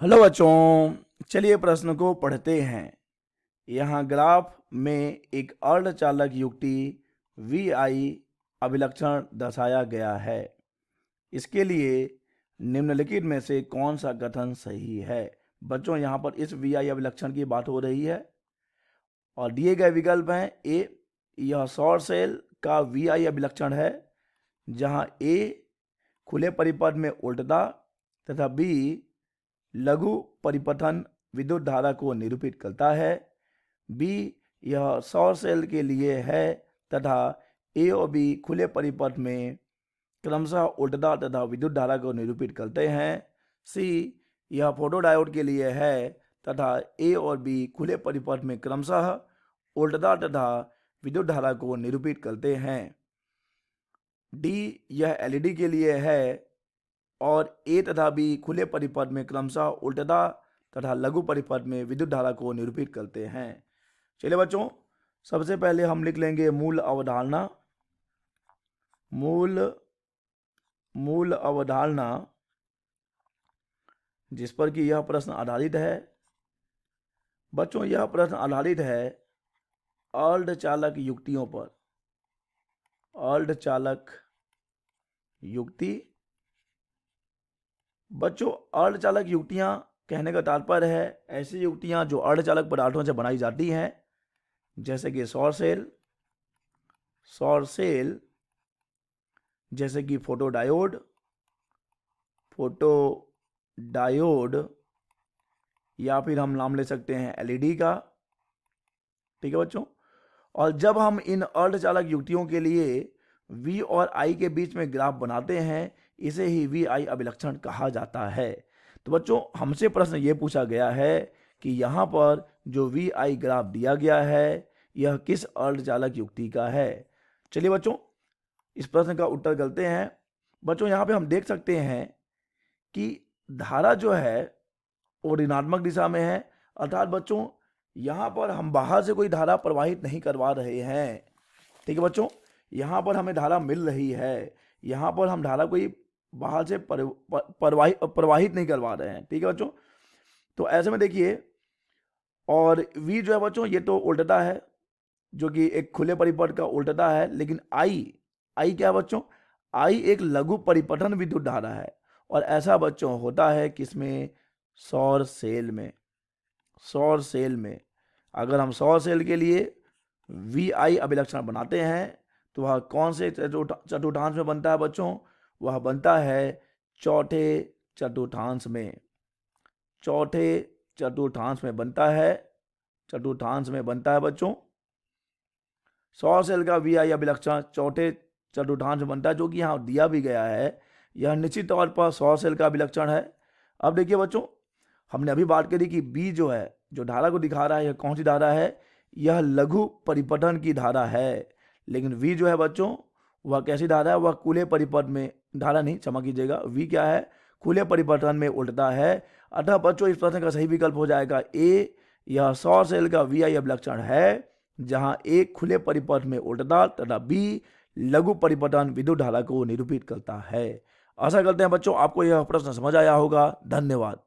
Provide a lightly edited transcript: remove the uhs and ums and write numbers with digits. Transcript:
Hello बच्चों, चलिए प्रश्न को पढ़ते हैं। यहाँ ग्राफ में एक अर्धचालक युक्ति वी आई अभिलक्षण दर्शाया गया है। इसके लिए निम्नलिखित में से कौन सा कथन सही है? बच्चों, यहाँ पर इस वी आई अभिलक्षण की बात हो रही है और दिए गए विकल्प हैं। ए, यह सौर सेल का वी आई अभिलक्षण है जहाँ ए खुले परिपथ में उल्टता तथा बी लघु परिपथन विद्युत धारा को निरूपित करता है। बी, यह सौर सेल के लिए है तथा ए और बी खुले परिपथ में क्रमशः उल्टता तथा विद्युत धारा को निरूपित करते हैं। सी, यह फोटोडायोड के लिए है तथा ए और बी खुले परिपथ में क्रमशः उल्टता तथा विद्युत धारा को निरूपित करते हैं। डी, यह एलईडी के लिए है और ए तथा बी खुले परिपथ में क्रमशः उल्टता तथा लघु परिपथ में विद्युत धारा को निरूपित करते हैं। चलिए बच्चों, सबसे पहले हम लिख लेंगे मूल अवधारणा। मूल अवधारणा जिस पर कि यह प्रश्न आधारित है। बच्चों, यह प्रश्न आधारित है अर्धचालक युक्तियों पर। अर्धचालक युक्ति। बच्चों, अर्धचालक युक्तियां कहने का तात्पर्य है ऐसी युक्तियां जो अर्धचालक पदार्थों से बनाई जाती हैं, जैसे कि सौर सेल, जैसे कि फोटोडायोड, या फिर हम नाम ले सकते हैं एलईडी का। ठीक है बच्चों, और जब हम इन अर्धचालक युक्तियों के लिए V और I के बीच में ग्राफ बनाते हैं, इसे ही वी आई अभिलक्षण कहा जाता है। तो बच्चों, हमसे प्रश्न ये पूछा गया है कि यहाँ पर जो वी आई ग्राफ दिया गया है यह किस अर्धचालक युक्ति का है। चलिए बच्चों, इस प्रश्न का उत्तर करते हैं। बच्चों, यहाँ पे हम देख सकते हैं कि धारा जो है वो ऋणात्मक दिशा में है, अर्थात बच्चों यहाँ पर हम बाहर से कोई धारा प्रवाहित नहीं करवा रहे हैं। ठीक है बच्चों, यहाँ पर हमें धारा मिल रही है, यहाँ पर हम धारा कोई बाहर से प्रवाहित नहीं करवा रहे हैं। ठीक है बच्चों, तो ऐसे में देखिए, और V जो है बच्चों ये तो उल्टता है, जो कि एक खुले परिपथ का उल्टता है, लेकिन I क्या है बच्चों? I एक लघु परिपथन विद्युत धारा है, और ऐसा बच्चों होता है किसमें? सौर सेल में। अगर हम सौर सेल के लिए वी आई अभिलक्षण बनाते हैं तो वह कौन से चतुर्थांश में बनता है बच्चों? वह बनता है चौथे चतुर्थांश में बनता है बच्चों। सौर सेल का वी आई अभिलक्षण चौथे चतुर्थांश में बनता है, जो कि यहाँ दिया भी गया है। यह निश्चित तौर पर सौर सेल का अभिलक्षण है। अब देखिए बच्चों, हमने अभी बात करी कि बी जो है, जो धारा को दिखा रहा है, यह कौन सी धारा है? यह लघु परिपथन की धारा है। लेकिन V जो है बच्चों वह कैसी धारा है? वह खुले परिपथ में, धारा नहीं, क्षमा कीजिएगा, V क्या है? खुले परिपथन में उल्टता है। अतः बच्चों इस प्रश्न का सही विकल्प हो जाएगा ए, यह सौर सेल का वी आई अभिलक्षण है जहां A खुले परिपथ में उल्टता तथा B लघु परिपथन विद्युत धारा को निरूपित करता है। आशा करते हैं बच्चों आपको यह प्रश्न समझ आया होगा। धन्यवाद।